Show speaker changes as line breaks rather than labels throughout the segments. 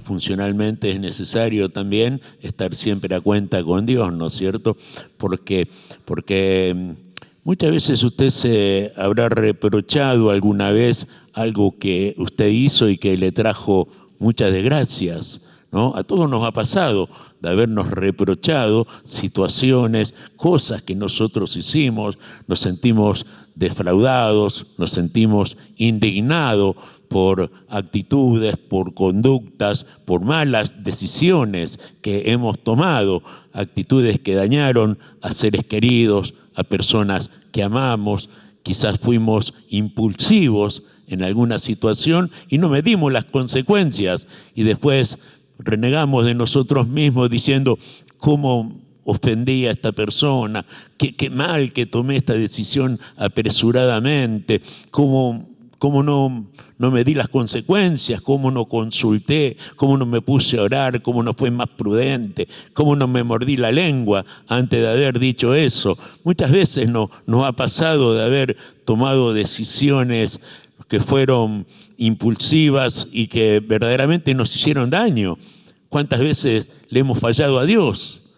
funcionalmente es necesario también estar siempre a cuenta con Dios, ¿no es cierto? Porque muchas veces usted se habrá reprochado alguna vez algo que usted hizo y que le trajo muchas desgracias, ¿no? A todos nos ha pasado de habernos reprochado situaciones, cosas que nosotros hicimos, nos sentimos defraudados, nos sentimos indignados por actitudes, por conductas, por malas decisiones que hemos tomado, actitudes que dañaron a seres queridos, a personas que amamos. Quizás fuimos impulsivos en alguna situación y no medimos las consecuencias y después renegamos de nosotros mismos diciendo cómo ofendí a esta persona, qué mal que tomé esta decisión apresuradamente, cómo no medí las consecuencias, cómo no consulté, cómo no me puse a orar, cómo no fue más prudente, cómo no me mordí la lengua antes de haber dicho eso. Muchas veces nos ha pasado de haber tomado decisiones que fueron impulsivas y que verdaderamente nos hicieron daño. ¿Cuántas veces le hemos fallado a Dios?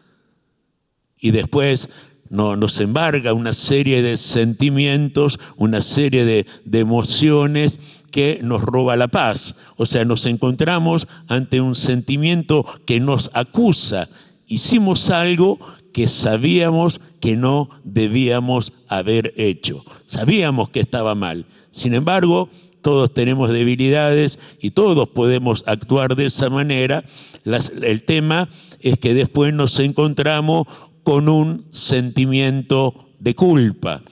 Y después nos embarga una serie de sentimientos, una serie de emociones que nos roba la paz. O sea, nos encontramos ante un sentimiento que nos acusa. Hicimos algo que sabíamos que no debíamos haber hecho. Sabíamos que estaba mal. Sin embargo, todos tenemos debilidades y todos podemos actuar de esa manera. El tema es que después nos encontramos con un sentimiento de culpa,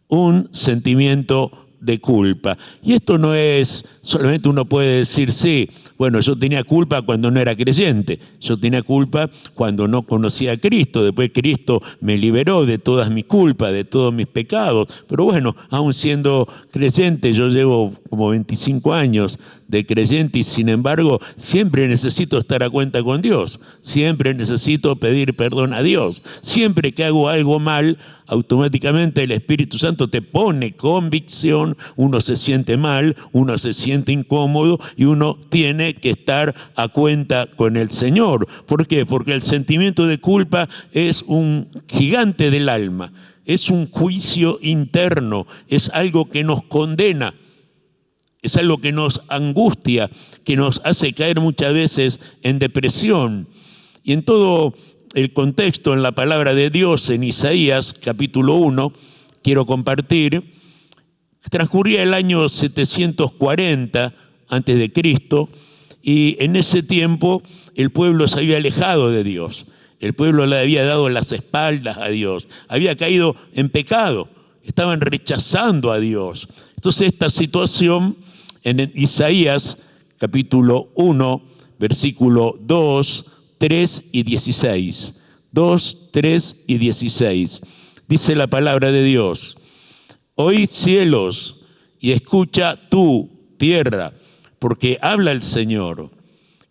un sentimiento de culpa. Y esto no es, solamente uno puede decir, sí, bueno, yo tenía culpa cuando no era creyente, yo tenía culpa cuando no conocía a Cristo, después Cristo me liberó de todas mis culpas, de todos mis pecados, pero bueno, aún siendo creyente, yo llevo como 25 años de creyente y sin embargo siempre necesito estar a cuenta con Dios, siempre necesito pedir perdón a Dios, siempre que hago algo mal, automáticamente el Espíritu Santo te pone convicción, uno se siente mal, uno se siente incómodo y uno tiene que estar a cuenta con el Señor. ¿Por qué? Porque el sentimiento de culpa es un gigante del alma, es un juicio interno, es algo que nos condena, es algo que nos angustia, que nos hace caer muchas veces en depresión. Y en todo el contexto, en la palabra de Dios, en Isaías capítulo 1, quiero compartir, transcurría el año 740 antes de Cristo, y en ese tiempo el pueblo se había alejado de Dios. El pueblo le había dado las espaldas a Dios, había caído en pecado, estaban rechazando a Dios. Entonces esta situación en Isaías capítulo 1, versículo 2, 3 y 16. 2, 3 y 16. Dice la palabra de Dios: oíd cielos y escucha tú, tierra, porque habla el Señor.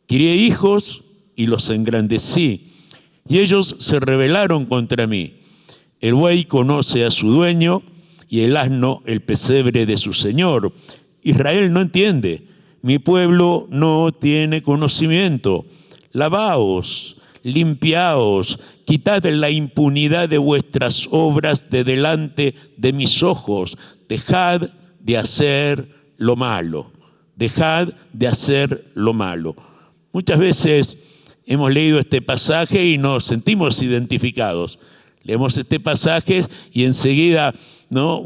Crié hijos y los engrandecí, y ellos se rebelaron contra mí. El buey conoce a su dueño, y el asno el pesebre de su señor. Israel no entiende, mi pueblo no tiene conocimiento. Lavaos, limpiaos, quitad la impunidad de vuestras obras de delante de mis ojos. Dejad de hacer lo malo. Dejad de hacer lo malo. Muchas veces hemos leído este pasaje y nos sentimos identificados. Leemos este pasaje y enseguida, ¿no?,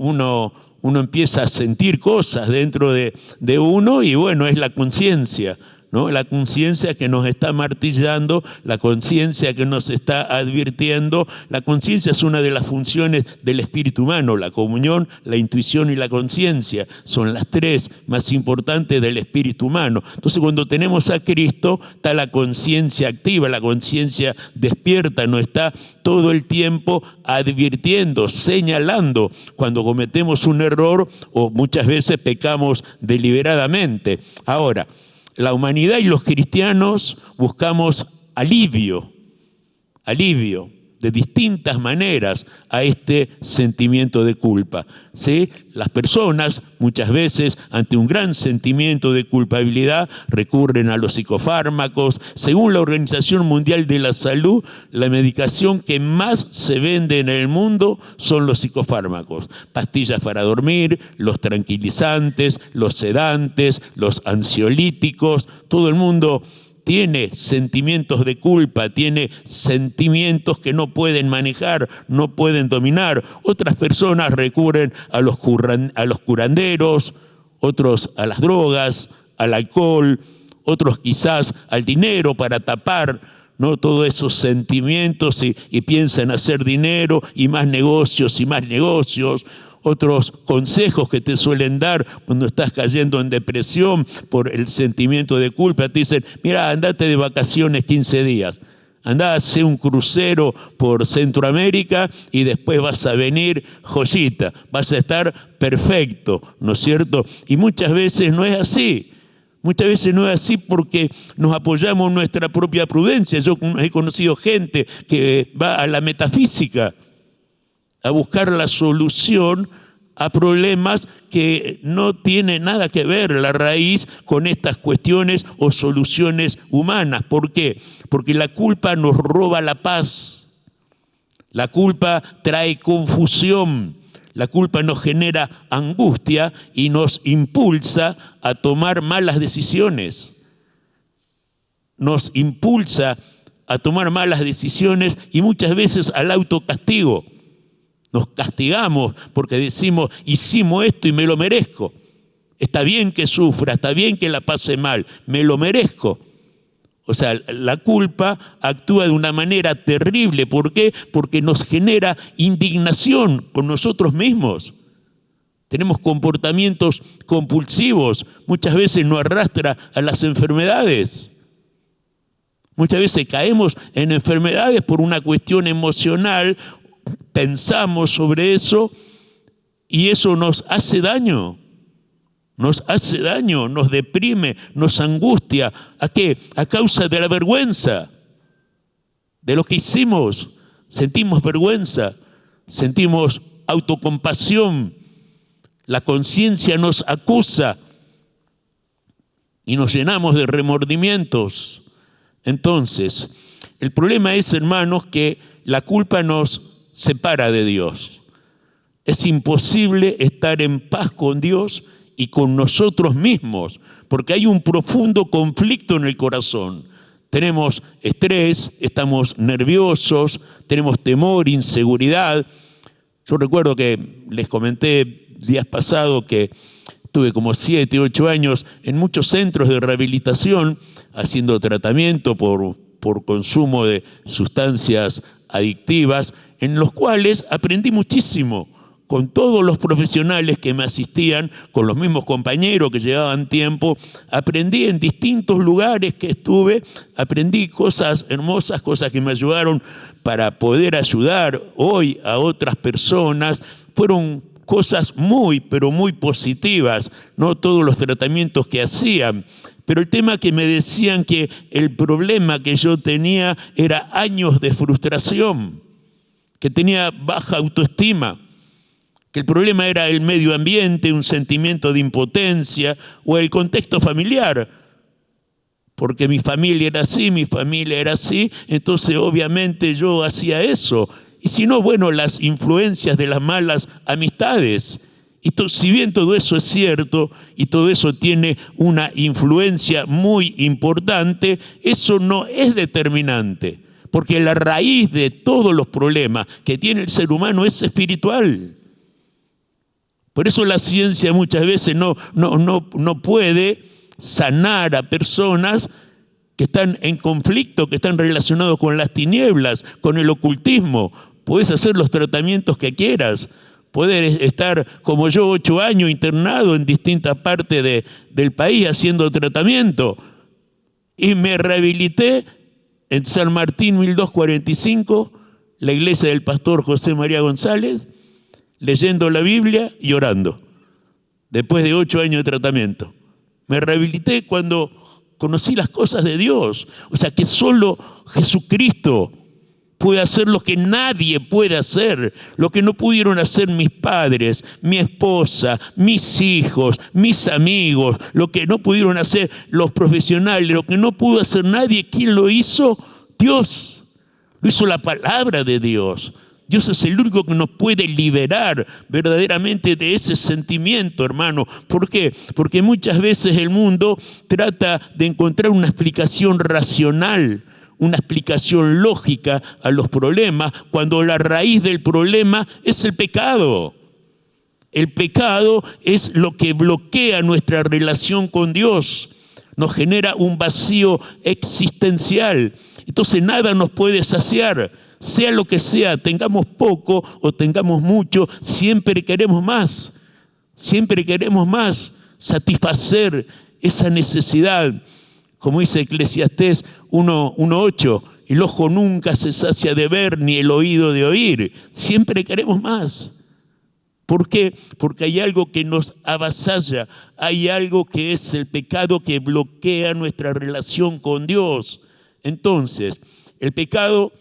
uno empieza a sentir cosas dentro de uno y bueno, es la conciencia, ¿no? La conciencia que nos está martillando, la conciencia que nos está advirtiendo. La conciencia es una de las funciones del espíritu humano. La comunión, la intuición y la conciencia son las tres más importantes del espíritu humano. Entonces, cuando tenemos a Cristo, está la conciencia activa, la conciencia despierta, nos está todo el tiempo advirtiendo, señalando cuando cometemos un error o muchas veces pecamos deliberadamente. Ahora, la humanidad y los cristianos buscamos alivio de distintas maneras a este sentimiento de culpa, ¿sí? Las personas muchas veces ante un gran sentimiento de culpabilidad recurren a los psicofármacos. Según la Organización Mundial de la Salud, la medicación que más se vende en el mundo son los psicofármacos. Pastillas para dormir, los tranquilizantes, los sedantes, los ansiolíticos. Todo el mundo tiene sentimientos de culpa, tiene sentimientos que no pueden manejar, no pueden dominar. Otras personas recurren a los curanderos, otros a las drogas, al alcohol, otros quizás al dinero para tapar, ¿no?, todos esos sentimientos y piensan hacer dinero y más negocios y más negocios. Otros consejos que te suelen dar cuando estás cayendo en depresión por el sentimiento de culpa, te dicen: mira, andate de vacaciones 15 días, andá a hacer un crucero por Centroamérica y después vas a venir joyita, vas a estar perfecto, ¿no es cierto? Y muchas veces no es así. Muchas veces no es así porque nos apoyamos en nuestra propia prudencia. Yo he conocido gente que va a la metafísica a buscar la solución a problemas que no tienen nada que ver la raíz con estas cuestiones o soluciones humanas. ¿Por qué? Porque la culpa nos roba la paz. La culpa trae confusión. La culpa nos genera angustia y nos impulsa a tomar malas decisiones. Nos impulsa a tomar malas decisiones y muchas veces al autocastigo. Nos castigamos porque decimos: hicimos esto y me lo merezco. Está bien que sufra, está bien que la pase mal, me lo merezco. O sea, la culpa actúa de una manera terrible. ¿Por qué? Porque nos genera indignación con nosotros mismos. Tenemos comportamientos compulsivos. Muchas veces nos arrastra a las enfermedades. Muchas veces caemos en enfermedades por una cuestión emocional. Pensamos sobre eso y eso nos hace daño. Nos hace daño, nos deprime, nos angustia. ¿A qué? A causa de la vergüenza de lo que hicimos. Sentimos vergüenza, sentimos autocompasión. La conciencia nos acusa y nos llenamos de remordimientos. Entonces, el problema es, hermanos, que la culpa nos separa de Dios. Es imposible estar en paz con Dios y con nosotros mismos, porque hay un profundo conflicto en el corazón. Tenemos estrés, estamos nerviosos, tenemos temor, inseguridad. Yo recuerdo que les comenté días pasados que tuve como 7, 8 años en muchos centros de rehabilitación haciendo tratamiento por consumo de sustancias adictivas, en los cuales aprendí muchísimo con todos los profesionales que me asistían, con los mismos compañeros que llevaban tiempo. Aprendí en distintos lugares que estuve, aprendí cosas hermosas, cosas que me ayudaron para poder ayudar hoy a otras personas. Fueron cosas muy, pero muy positivas, no todos los tratamientos que hacían. Pero el tema que me decían que el problema que yo tenía era años de frustración, que tenía baja autoestima, que el problema era el medio ambiente, un sentimiento de impotencia o el contexto familiar, porque mi familia era así, entonces obviamente yo hacía eso. Y si no, bueno, las influencias de las malas amistades. Y si bien todo eso es cierto y todo eso tiene una influencia muy importante, eso no es determinante, porque la raíz de todos los problemas que tiene el ser humano es espiritual. Por eso la ciencia muchas veces no puede sanar a personas que están en conflicto, que están relacionados con las tinieblas, con el ocultismo. Puedes hacer los tratamientos que quieras. Puedes estar como yo 8 años internado en distintas partes del país haciendo tratamiento. Y me rehabilité en San Martín 1245, la iglesia del pastor José María González, leyendo la Biblia y orando, después de 8 años de tratamiento. Me rehabilité cuando conocí las cosas de Dios. O sea que solo Jesucristo puede hacer lo que nadie puede hacer, lo que no pudieron hacer mis padres, mi esposa, mis hijos, mis amigos, lo que no pudieron hacer los profesionales, lo que no pudo hacer nadie. ¿Quién lo hizo? Dios. Lo hizo la palabra de Dios. Dios es el único que nos puede liberar verdaderamente de ese sentimiento, hermano. ¿Por qué? Porque muchas veces el mundo trata de encontrar una explicación racional, una explicación lógica a los problemas, cuando la raíz del problema es el pecado. El pecado es lo que bloquea nuestra relación con Dios, nos genera un vacío existencial. Entonces nada nos puede saciar. Sea lo que sea, tengamos poco o tengamos mucho, siempre queremos más. Siempre queremos más, satisfacer esa necesidad. Como dice Eclesiastés 1:8, el ojo nunca se sacia de ver ni el oído de oír. Siempre queremos más. ¿Por qué? Porque hay algo que nos avasalla, hay algo que es el pecado que bloquea nuestra relación con Dios. Entonces, el pecado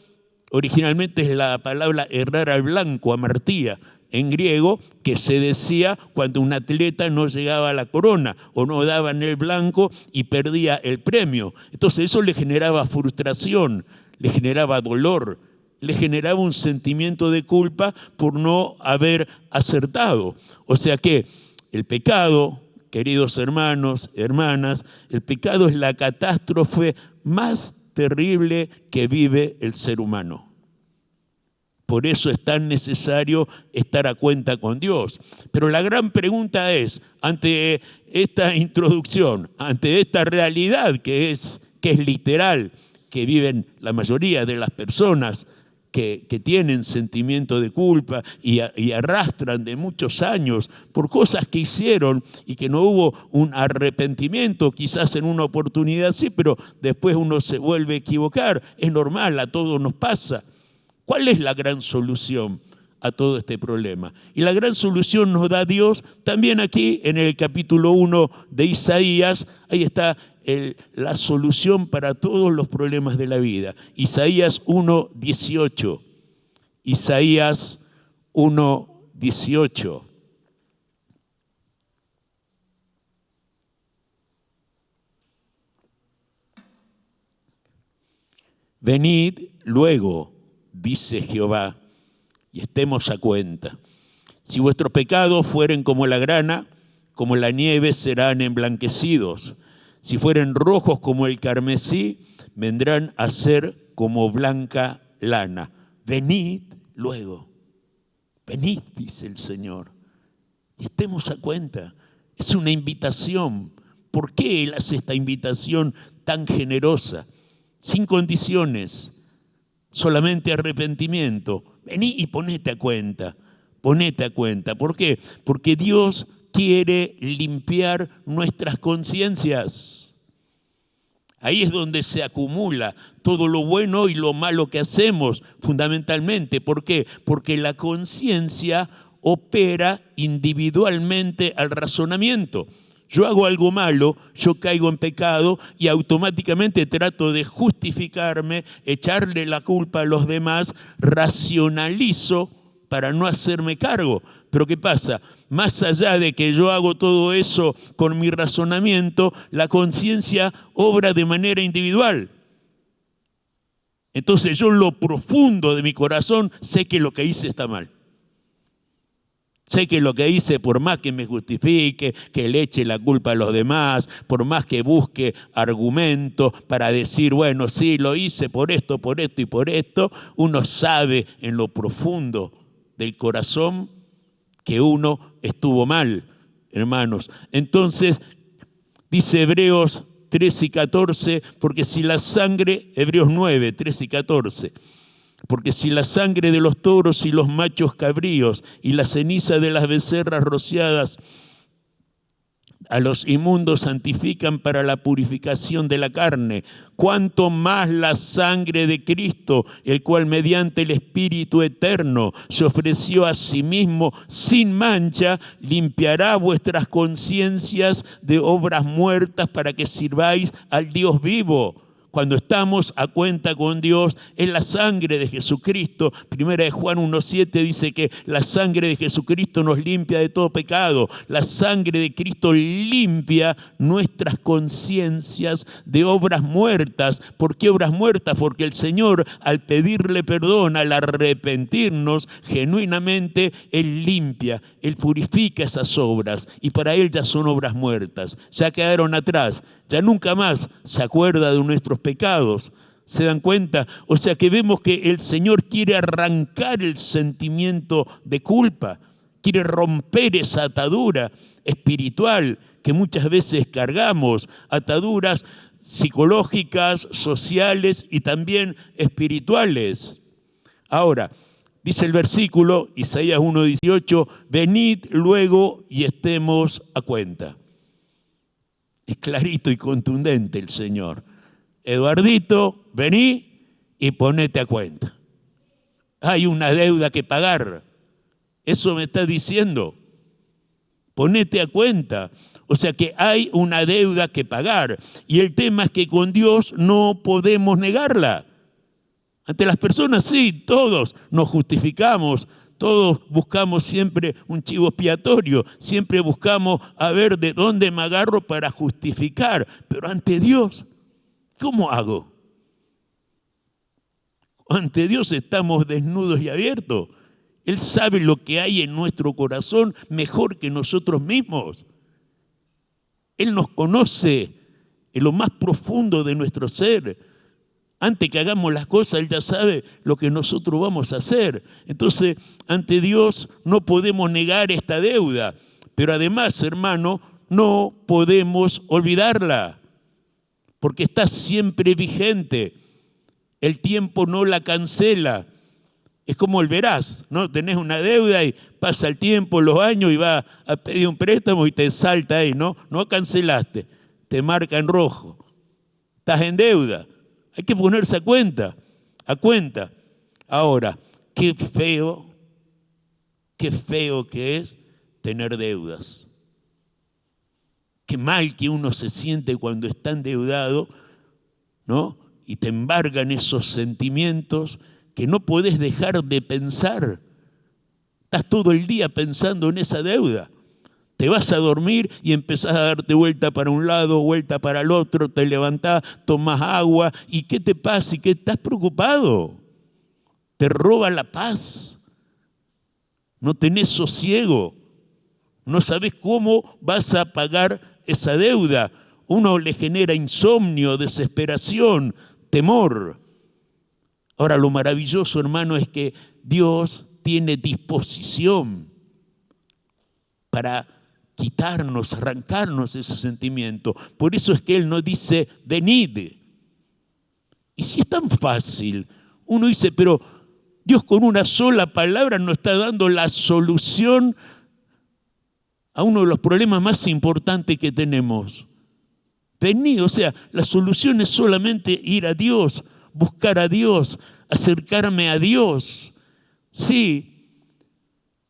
originalmente es la palabra errar al blanco, amartía, en griego, que se decía cuando un atleta no llegaba a la corona o no daba en el blanco y perdía el premio. Entonces eso le generaba frustración, le generaba dolor, le generaba un sentimiento de culpa por no haber acertado. O sea que el pecado, queridos hermanos, hermanas, el pecado es la catástrofe más terrible que vive el ser humano. Por eso es tan necesario estar a cuenta con Dios. Pero la gran pregunta es, ante esta introducción, ante esta realidad que es literal, que viven la mayoría de las personas que tienen sentimiento de culpa y arrastran de muchos años por cosas que hicieron y que no hubo un arrepentimiento, quizás en una oportunidad sí, pero después uno se vuelve a equivocar. Es normal, a todos nos pasa. ¿Cuál es la gran solución a todo este problema? Y la gran solución nos da Dios también aquí en el capítulo 1 de Isaías. Ahí está la solución para todos los problemas de la vida. Isaías 1:18. Isaías 1:18. Venid luego, dice Jehová, y estemos a cuenta. Si vuestros pecados fueren como la grana, como la nieve serán emblanquecidos. Si fueren rojos como el carmesí, vendrán a ser como blanca lana. Venid luego. Venid, dice el Señor, y estemos a cuenta. Es una invitación. ¿Por qué Él hace esta invitación tan generosa? Sin condiciones, solamente arrepentimiento. Vení y ponete a cuenta. Ponete a cuenta. ¿Por qué? Porque Dios quiere limpiar nuestras conciencias. Ahí es donde se acumula todo lo bueno y lo malo que hacemos, fundamentalmente. ¿Por qué? Porque la conciencia opera individualmente al razonamiento. Yo hago algo malo, yo caigo en pecado y automáticamente trato de justificarme, echarle la culpa a los demás, racionalizo para no hacerme cargo. Pero ¿qué pasa? Más allá de que yo hago todo eso con mi razonamiento, la conciencia obra de manera individual. Entonces yo en lo profundo de mi corazón sé que lo que hice está mal. Sé que lo que hice, por más que me justifique, que le eche la culpa a los demás, por más que busque argumentos para decir, bueno, sí, lo hice por esto y por esto, uno sabe en lo profundo del corazón que uno estuvo mal, hermanos. Entonces, dice Hebreos 13 y 14, porque si la sangre, Hebreos 9, 13 y 14, porque si la sangre de los toros y los machos cabríos y la ceniza de las becerras rociadas a los inmundos santifican para la purificación de la carne, cuánto más la sangre de Cristo, el cual mediante el Espíritu eterno se ofreció a sí mismo sin mancha, limpiará vuestras conciencias de obras muertas para que sirváis al Dios vivo. Cuando estamos a cuenta con Dios, es la sangre de Jesucristo. Primera de Juan 1:7 dice que la sangre de Jesucristo nos limpia de todo pecado. La sangre de Cristo limpia nuestras conciencias de obras muertas. ¿Por qué obras muertas? Porque el Señor, al pedirle perdón, al arrepentirnos genuinamente, Él limpia, Él purifica esas obras. Y para Él ya son obras muertas. Ya quedaron atrás. Ya nunca más se acuerda de nuestros pecados. ¿Se dan cuenta? O sea que vemos que el Señor quiere arrancar el sentimiento de culpa, quiere romper esa atadura espiritual que muchas veces cargamos, ataduras psicológicas, sociales y también espirituales. Ahora, dice el versículo, Isaías 1:18, venid luego y estemos a cuenta. Es clarito y contundente el Señor. Eduardito, vení y ponete a cuenta. Hay una deuda que pagar. Eso me está diciendo. Ponete a cuenta. O sea que hay una deuda que pagar. Y el tema es que con Dios no podemos negarla. Ante las personas sí, todos nos justificamos. Todos buscamos siempre un chivo expiatorio, siempre buscamos a ver de dónde me agarro para justificar. Pero ante Dios, ¿cómo hago? Ante Dios estamos desnudos y abiertos. Él sabe lo que hay en nuestro corazón mejor que nosotros mismos. Él nos conoce en lo más profundo de nuestro ser. Antes que hagamos las cosas, Él ya sabe lo que nosotros vamos a hacer. Entonces, ante Dios no podemos negar esta deuda. Pero además, hermano, no podemos olvidarla. Porque está siempre vigente. El tiempo no la cancela. Es como el verás, ¿no? Tenés una deuda y pasa el tiempo, los años y vas a pedir un préstamo y te salta ahí, ¿no? No cancelaste. Te marca en rojo. Estás en deuda. Hay que ponerse a cuenta. Ahora, qué feo que es tener deudas. Qué mal que uno se siente cuando está endeudado, ¿no? Y te embargan esos sentimientos que no podés dejar de pensar. Estás todo el día pensando en esa deuda. Te vas a dormir y empezás a darte vuelta para un lado, vuelta para el otro, te levantás, tomás agua. ¿Y qué te pasa? ¿Y qué estás preocupado? Te roba la paz. No tenés sosiego. No sabés cómo vas a pagar esa deuda. Uno le genera insomnio, desesperación, temor. Ahora, lo maravilloso, hermano, es que Dios tiene disposición para quitarnos, arrancarnos ese sentimiento. Por eso es que Él nos dice, venid. Y si es tan fácil, uno dice, pero Dios con una sola palabra nos está dando la solución a uno de los problemas más importantes que tenemos. Venid, o sea, la solución es solamente ir a Dios, buscar a Dios, acercarme a Dios. Sí,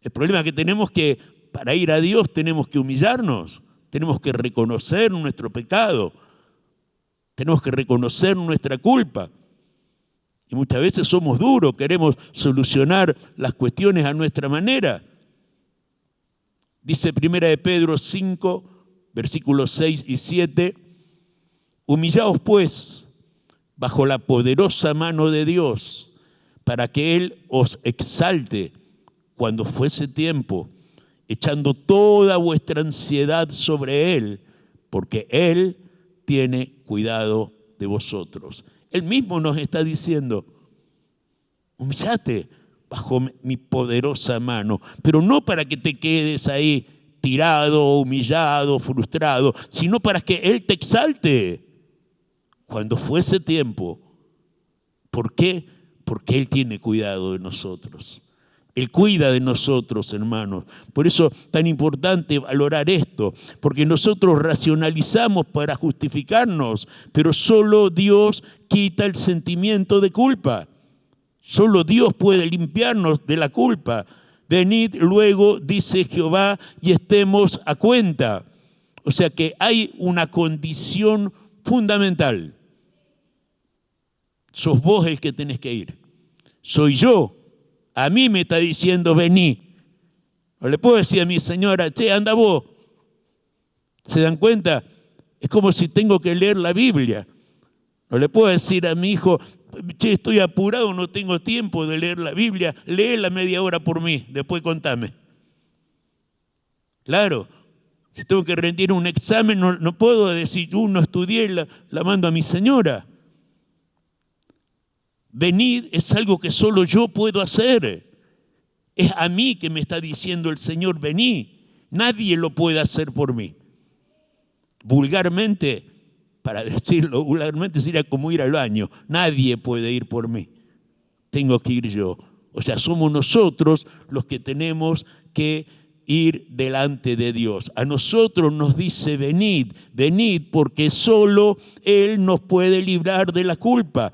el problema que tenemos es que para ir a Dios tenemos que humillarnos, tenemos que reconocer nuestro pecado, tenemos que reconocer nuestra culpa. Y muchas veces somos duros, queremos solucionar las cuestiones a nuestra manera. Dice 1 de Pedro 5, versículos 6 y 7, humillaos pues bajo la poderosa mano de Dios, para que Él os exalte cuando fuese tiempo, echando toda vuestra ansiedad sobre Él, porque Él tiene cuidado de vosotros. Él mismo nos está diciendo, humillate bajo mi poderosa mano, pero no para que te quedes ahí tirado, humillado, frustrado, sino para que Él te exalte cuando fuese tiempo. ¿Por qué? Porque Él tiene cuidado de nosotros. Él cuida de nosotros, hermanos. Por eso es tan importante valorar esto, porque nosotros racionalizamos para justificarnos, pero solo Dios quita el sentimiento de culpa. Solo Dios puede limpiarnos de la culpa. Venid luego, dice Jehová, y estemos a cuenta. O sea que hay una condición fundamental. Sos vos el que tenés que ir. Soy yo. A mí me está diciendo, vení. No le puedo decir a mi señora, che, anda vos. ¿Se dan cuenta? Es como si tengo que leer la Biblia. No le puedo decir a mi hijo, che, estoy apurado, no tengo tiempo de leer la Biblia. Léela media hora por mí, después contame. Claro, si tengo que rendir un examen, no puedo decir, no estudié, la mando a mi señora. Venid es algo que solo yo puedo hacer. Es a mí que me está diciendo el Señor, vení. Nadie lo puede hacer por mí. Vulgarmente, para decirlo vulgarmente, sería como ir al baño. Nadie puede ir por mí. Tengo que ir yo. O sea, somos nosotros los que tenemos que ir delante de Dios. A nosotros nos dice, venid, venid, porque solo Él nos puede librar de la culpa.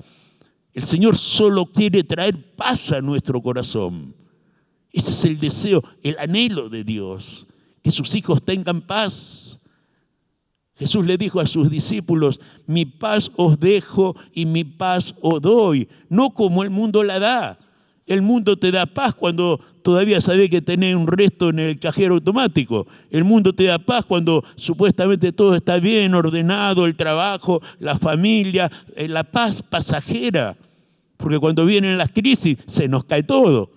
El Señor solo quiere traer paz a nuestro corazón. Ese es el deseo, el anhelo de Dios, que sus hijos tengan paz. Jesús le dijo a sus discípulos, mi paz os dejo y mi paz os doy, no como el mundo la da. El mundo te da paz cuando todavía sabes que tenés un resto en el cajero automático. El mundo te da paz cuando supuestamente todo está bien ordenado, el trabajo, la familia, la paz pasajera. Porque cuando vienen las crisis se nos cae todo.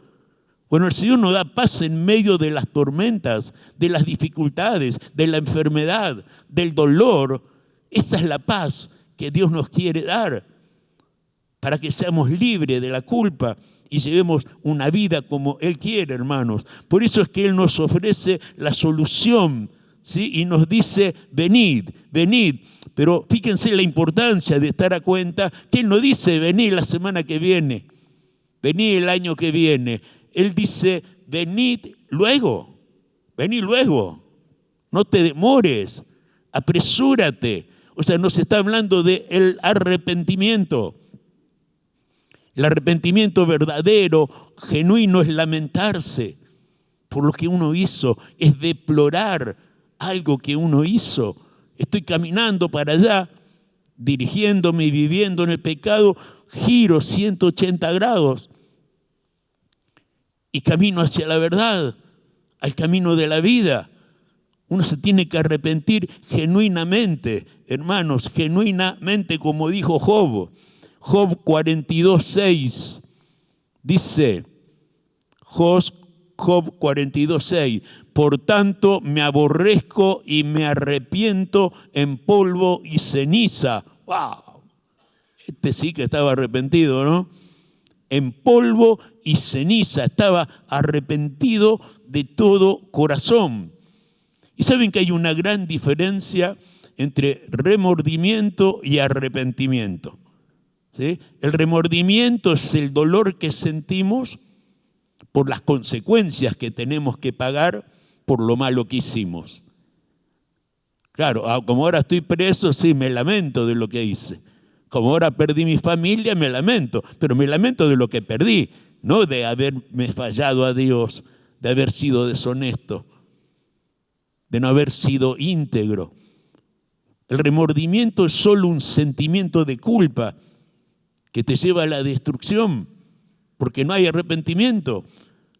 Bueno, el Señor nos da paz en medio de las tormentas, de las dificultades, de la enfermedad, del dolor. Esa es la paz que Dios nos quiere dar para que seamos libres de la culpa y llevemos una vida como Él quiere, hermanos. Por eso es que Él nos ofrece la solución, ¿sí? Y nos dice, venid, venid. Pero fíjense la importancia de estar a cuenta que Él no dice, venid la semana que viene, venid el año que viene. Él dice, venid luego, no te demores, apresúrate. O sea, nos está hablando del arrepentimiento. El arrepentimiento verdadero, genuino, es lamentarse por lo que uno hizo, es deplorar algo que uno hizo. Estoy caminando para allá, dirigiéndome y viviendo en el pecado, giro 180 grados y camino hacia la verdad, al camino de la vida. Uno se tiene que arrepentir genuinamente, hermanos, genuinamente, como dijo Job. Job 42:6 dice, Job 42:6, por tanto me aborrezco y me arrepiento en polvo y ceniza. ¡Wow! Este sí que estaba arrepentido, ¿no? En polvo y ceniza, estaba arrepentido de todo corazón. Y saben que hay una gran diferencia entre remordimiento y arrepentimiento. ¿Sí? El remordimiento es el dolor que sentimos por las consecuencias que tenemos que pagar por lo malo que hicimos. Claro, como ahora estoy preso, sí, me lamento de lo que hice. Como ahora perdí mi familia, me lamento. Pero me lamento de lo que perdí, no de haberme fallado a Dios, de haber sido deshonesto, de no haber sido íntegro. El remordimiento es solo un sentimiento de culpa que te lleva a la destrucción, porque no hay arrepentimiento.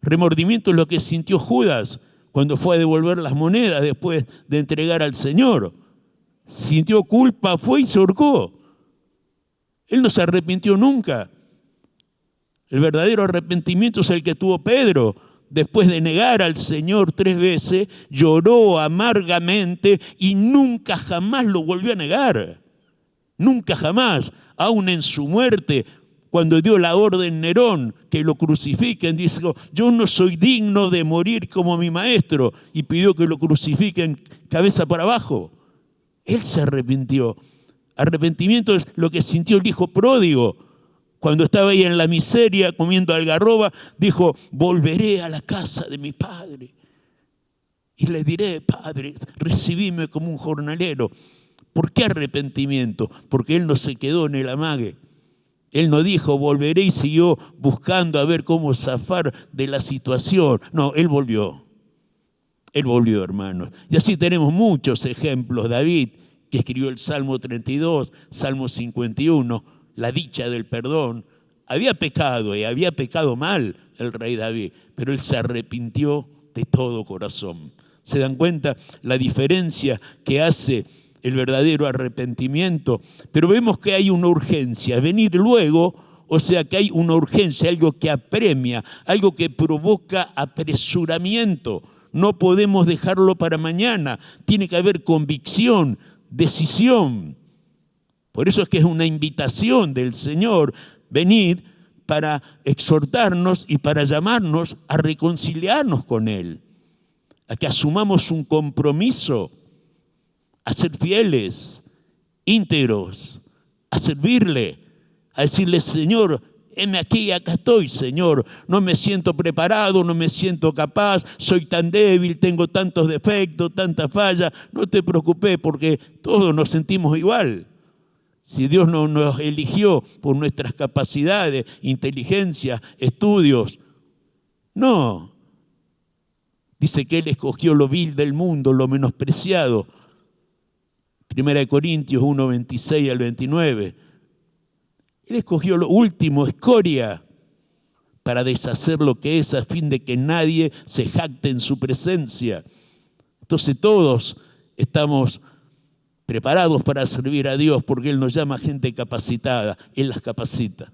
Remordimiento es lo que sintió Judas cuando fue a devolver las monedas después de entregar al Señor. Sintió culpa, fue y se ahorcó. Él no se arrepintió nunca. El verdadero arrepentimiento es el que tuvo Pedro. Después de negar al Señor 3 veces, lloró amargamente y nunca jamás lo volvió a negar. Nunca jamás. Aún en su muerte, cuando dio la orden Nerón que lo crucifiquen, dijo, yo no soy digno de morir como mi maestro, y pidió que lo crucifiquen cabeza para abajo. Él se arrepintió. Arrepentimiento es lo que sintió el hijo pródigo. Cuando estaba ahí en la miseria comiendo algarroba, dijo, volveré a la casa de mi padre y le diré, Padre, recibime como un jornalero. ¿Por qué arrepentimiento? Porque él no se quedó en el amague. Él no dijo, volveré, y siguió buscando a ver cómo zafar de la situación. No, él volvió. Él volvió, hermanos. Y así tenemos muchos ejemplos. David, que escribió el Salmo 32, Salmo 51, la dicha del perdón. Había pecado y había pecado mal el rey David, pero él se arrepintió de todo corazón. ¿Se dan cuenta la diferencia que hace el verdadero arrepentimiento? Pero vemos que hay una urgencia. Venir luego, o sea que hay una urgencia, algo que apremia, algo que provoca apresuramiento. No podemos dejarlo para mañana. Tiene que haber convicción, decisión. Por eso es que es una invitación del Señor. Venid para exhortarnos y para llamarnos a reconciliarnos con Él, a que asumamos un compromiso, a ser fieles, íntegros, a servirle, a decirle: Señor, heme aquí, acá estoy, Señor. No me siento preparado, no me siento capaz, soy tan débil, tengo tantos defectos, tantas fallas. No te preocupes, porque todos nos sentimos igual. Si Dios no nos eligió por nuestras capacidades, inteligencia, estudios, no. Dice que Él escogió lo vil del mundo, lo menospreciado. 1 Corintios 1, 26 al 29. Él escogió lo último, escoria, para deshacer lo que es, a fin de que nadie se jacte en su presencia. Entonces todos estamos preparados para servir a Dios, porque Él nos llama gente capacitada, Él las capacita.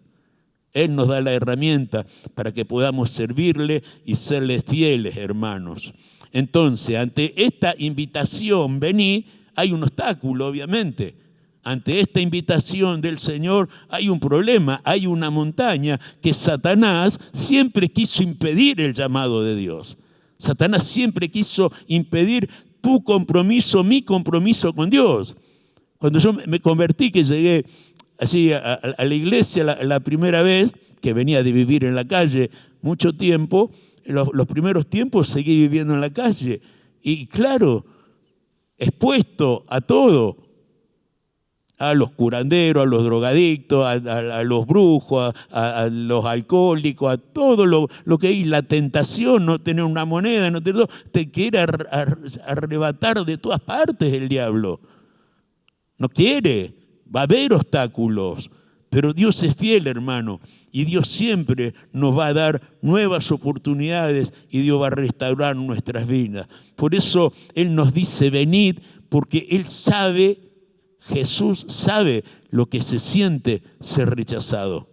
Él nos da la herramienta para que podamos servirle y serles fieles, hermanos. Entonces, ante esta invitación, vení, hay un obstáculo, obviamente. Ante esta invitación del Señor hay un problema, hay una montaña que Satanás siempre quiso impedir el llamado de Dios. Satanás siempre quiso impedir tu compromiso, mi compromiso con Dios. Cuando yo me convertí, que llegué así a la iglesia la primera vez, que venía de vivir en la calle mucho tiempo, los primeros tiempos seguí viviendo en la calle. Y claro, expuesto a todo, a los curanderos, a los drogadictos, a los brujos, a los alcohólicos, a todo lo que hay, la tentación, no tener una moneda, no tener todo, te quiere arrebatar de todas partes el diablo. No quiere, va a haber obstáculos, pero Dios es fiel, hermano, y Dios siempre nos va a dar nuevas oportunidades y Dios va a restaurar nuestras vidas. Por eso Él nos dice: venid, porque Él sabe, Jesús sabe lo que se siente ser rechazado.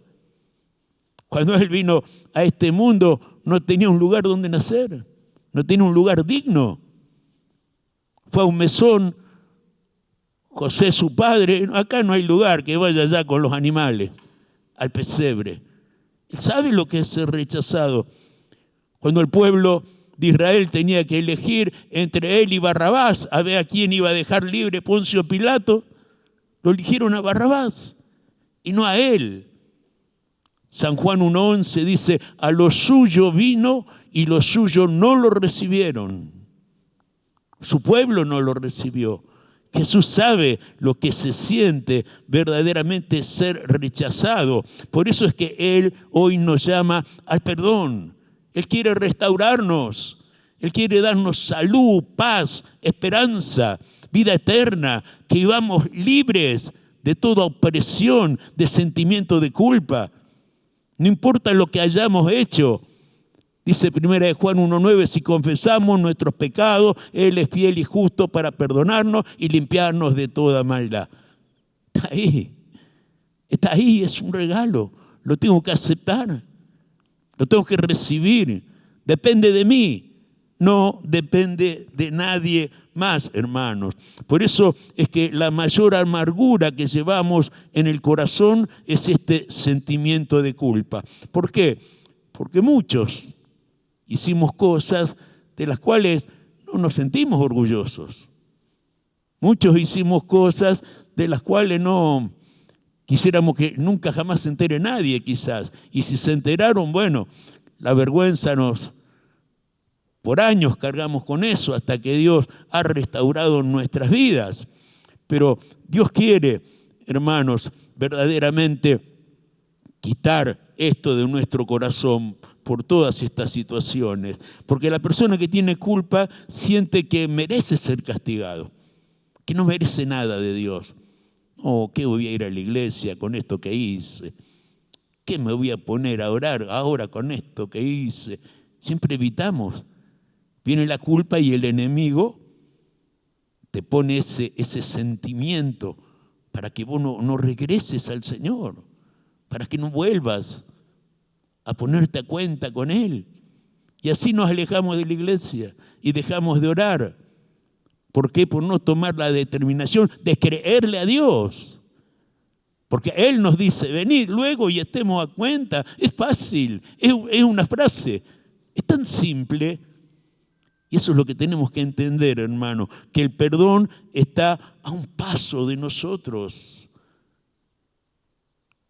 Cuando Él vino a este mundo, no tenía un lugar donde nacer, no tenía un lugar digno. Fue a un mesón, José su padre, acá no hay lugar, que vaya allá con los animales, al pesebre. Él sabe lo que es ser rechazado. Cuando el pueblo de Israel tenía que elegir entre él y Barrabás, a ver a quién iba a dejar libre Poncio Pilato, lo eligieron a Barrabás y no a él. San Juan 1:11 dice: a lo suyo vino y los suyos no lo recibieron. Su pueblo no lo recibió. Jesús sabe lo que se siente verdaderamente ser rechazado. Por eso es que Él hoy nos llama al perdón. Él quiere restaurarnos. Él quiere darnos salud, paz, esperanza, vida eterna, que vivamos libres de toda opresión, de sentimiento de culpa. No importa lo que hayamos hecho. Dice 1 Juan 1:9, si confesamos nuestros pecados, Él es fiel y justo para perdonarnos y limpiarnos de toda maldad. Está ahí, es un regalo. Lo tengo que aceptar, lo tengo que recibir. Depende de mí, no depende de nadie más, hermanos. Por eso es que la mayor amargura que llevamos en el corazón es este sentimiento de culpa. ¿Por qué? Porque muchos hicimos cosas de las cuales no nos sentimos orgullosos. Muchos hicimos cosas de las cuales no quisiéramos que nunca jamás se entere nadie, quizás. Y si se enteraron, bueno, la vergüenza por años cargamos con eso hasta que Dios ha restaurado nuestras vidas. Pero Dios quiere, hermanos, verdaderamente quitar esto de nuestro corazón por todas estas situaciones, porque la persona que tiene culpa siente que merece ser castigado, que no merece nada de Dios, No, ¿qué voy a ir a la iglesia con esto que hice? ¿Qué me voy a poner a orar ahora con esto que hice? Siempre evitamos. Viene la culpa y el enemigo te pone ese sentimiento para que vos no regreses al Señor, para que no vuelvas a ponerte a cuenta con Él. Y así nos alejamos de la iglesia y dejamos de orar. ¿Por qué? Por no tomar la determinación de creerle a Dios. Porque Él nos dice, venid luego y estemos a cuenta. Es fácil, es una frase, es tan simple. Y eso es lo que tenemos que entender, hermano, que el perdón está a un paso de nosotros.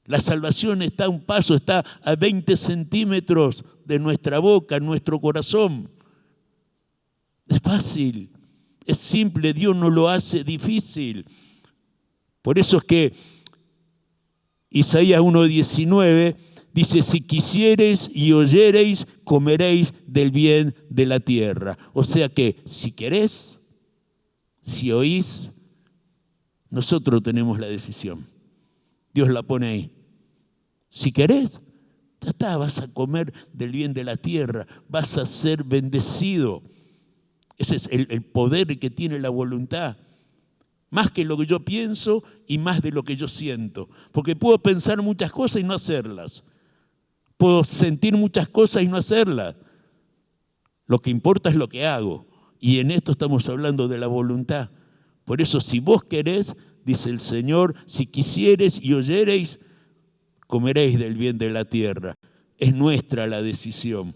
La salvación está a un paso, está a 20 centímetros de nuestra boca, nuestro corazón. Es fácil, es simple, Dios no lo hace difícil. Por eso es que Isaías 1:19 dice, si quisiereis y oyereis, comeréis del bien de la tierra. O sea que si querés, si oís, nosotros tenemos la decisión. Dios la pone ahí. Si querés, ya está, vas a comer del bien de la tierra, vas a ser bendecido. Ese es el poder que tiene la voluntad. Más que lo que yo pienso y más de lo que yo siento. Porque puedo pensar muchas cosas y no hacerlas. Puedo sentir muchas cosas y no hacerlas. Lo que importa es lo que hago. Y en esto estamos hablando de la voluntad. Por eso, si vos querés, dice el Señor, si quisiereis y oyereis, comeréis del bien de la tierra. Es nuestra la decisión.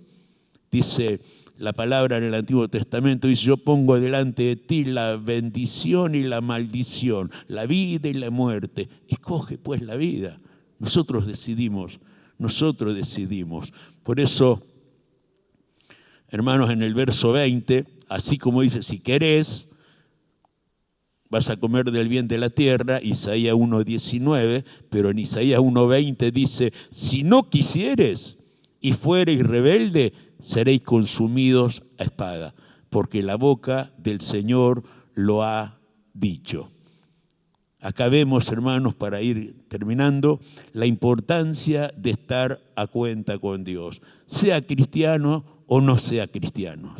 Dice la palabra en el Antiguo Testamento, dice, yo pongo delante de ti la bendición y la maldición, la vida y la muerte. Escoge pues la vida. Nosotros decidimos. Por eso, hermanos, en el verso 20, así como dice, si querés, vas a comer del bien de la tierra, Isaías 1:19, pero en Isaías 1:20 dice, si no quisieres y fuereis rebelde, seréis consumidos a espada, porque la boca del Señor lo ha dicho. Acá vemos, hermanos, para ir terminando, la importancia de estar a cuenta con Dios, sea cristiano o no sea cristiano.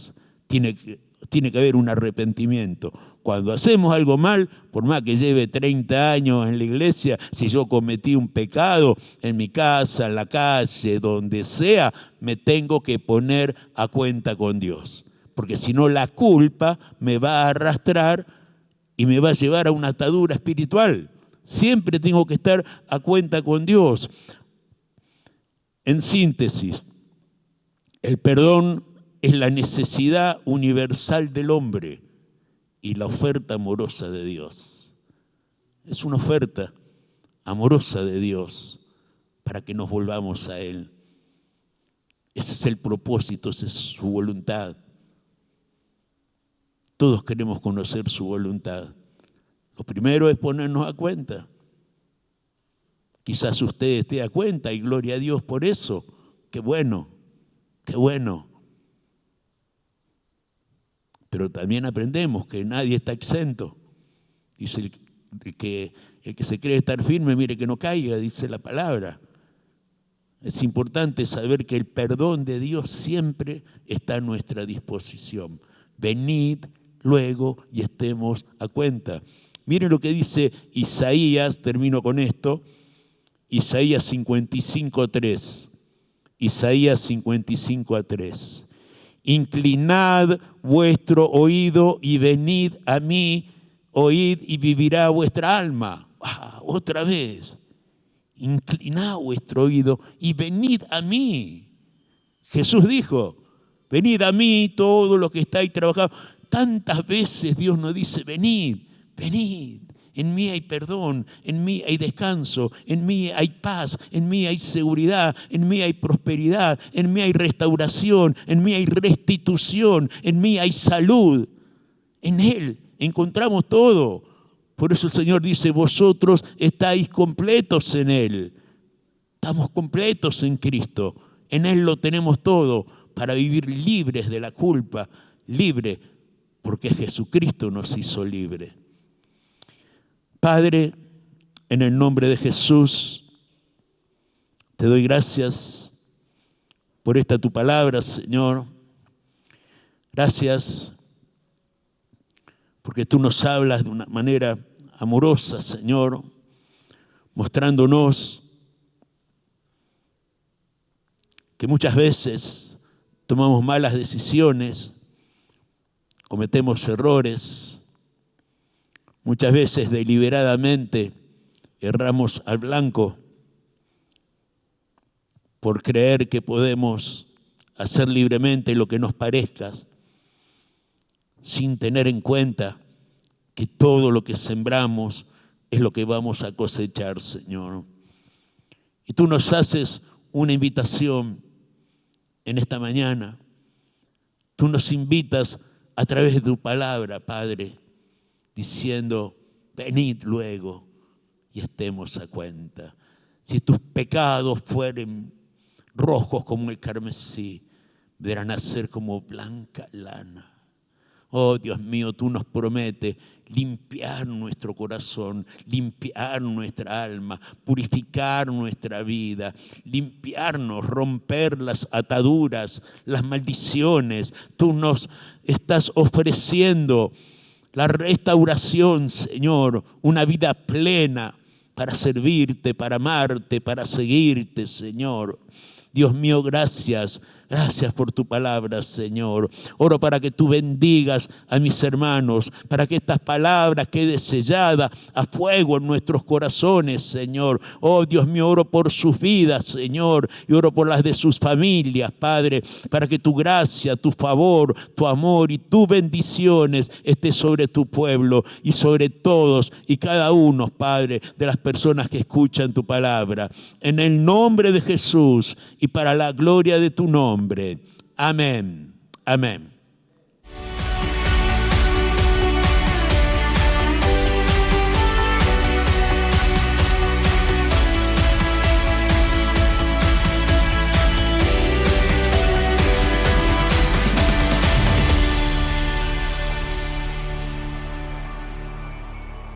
Tiene que haber un arrepentimiento. Cuando hacemos algo mal, por más que lleve 30 años en la iglesia, si yo cometí un pecado en mi casa, en la calle, donde sea, me tengo que poner a cuenta con Dios. Porque si no, la culpa me va a arrastrar y me va a llevar a una atadura espiritual. Siempre tengo que estar a cuenta con Dios. En síntesis, el perdón es la necesidad universal del hombre y la oferta amorosa de Dios. Es una oferta amorosa de Dios para que nos volvamos a Él. Ese es el propósito, esa es su voluntad. Todos queremos conocer su voluntad. Lo primero es ponernos a cuenta. Quizás usted esté a cuenta y gloria a Dios por eso. Qué bueno, qué bueno. Pero también aprendemos que nadie está exento. Dice el que se cree estar firme, mire que no caiga, dice la palabra. Es importante saber que el perdón de Dios siempre está a nuestra disposición. Venid luego y estemos a cuenta. Miren lo que dice Isaías, termino con esto, Isaías 55:3. Isaías 55:3. Inclinad vuestro oído y venid a mí, oíd y vivirá vuestra alma. Otra vez. Inclinad vuestro oído y venid a mí. Jesús dijo, venid a mí todos los que estáis trabajando. Tantas veces Dios nos dice, venid, venid. En mí hay perdón, en mí hay descanso, en mí hay paz, en mí hay seguridad, en mí hay prosperidad, en mí hay restauración, en mí hay restitución, en mí hay salud. En Él encontramos todo. Por eso el Señor dice, vosotros estáis completos en Él. Estamos completos en Cristo. En Él lo tenemos todo para vivir libres de la culpa, libre, porque Jesucristo nos hizo libres. Padre, En el nombre de Jesús, te doy gracias por esta tu palabra, Señor. Gracias porque tú nos hablas de una manera amorosa, Señor, mostrándonos que muchas veces tomamos malas decisiones, cometemos errores, muchas veces deliberadamente erramos al blanco por creer que podemos hacer libremente lo que nos parezca, sin tener en cuenta que todo lo que sembramos es lo que vamos a cosechar, Señor. Y tú nos haces una invitación en esta mañana. Tú nos invitas a través de tu palabra, Padre, diciendo, venid luego y estemos a cuenta. Si tus pecados fueren rojos como el carmesí, verán a ser como blanca lana. Oh, Dios mío, tú nos prometes limpiar nuestro corazón, limpiar nuestra alma, purificar nuestra vida, limpiarnos, romper las ataduras, las maldiciones. Tú nos estás ofreciendo la restauración, Señor, una vida plena para servirte, para amarte, para seguirte, Señor. Dios mío, gracias. Gracias por tu palabra, Señor. Oro para que tú bendigas a mis hermanos, para que estas palabras queden selladas a fuego en nuestros corazones, Señor. Oh, Dios mío, oro por sus vidas, Señor, y oro por las de sus familias, Padre, para que tu gracia, tu favor, tu amor y tus bendiciones esté sobre tu pueblo y sobre todos y cada uno, Padre, de las personas que escuchan tu palabra. En el nombre de Jesús y para la gloria de tu nombre. Amén. Amén.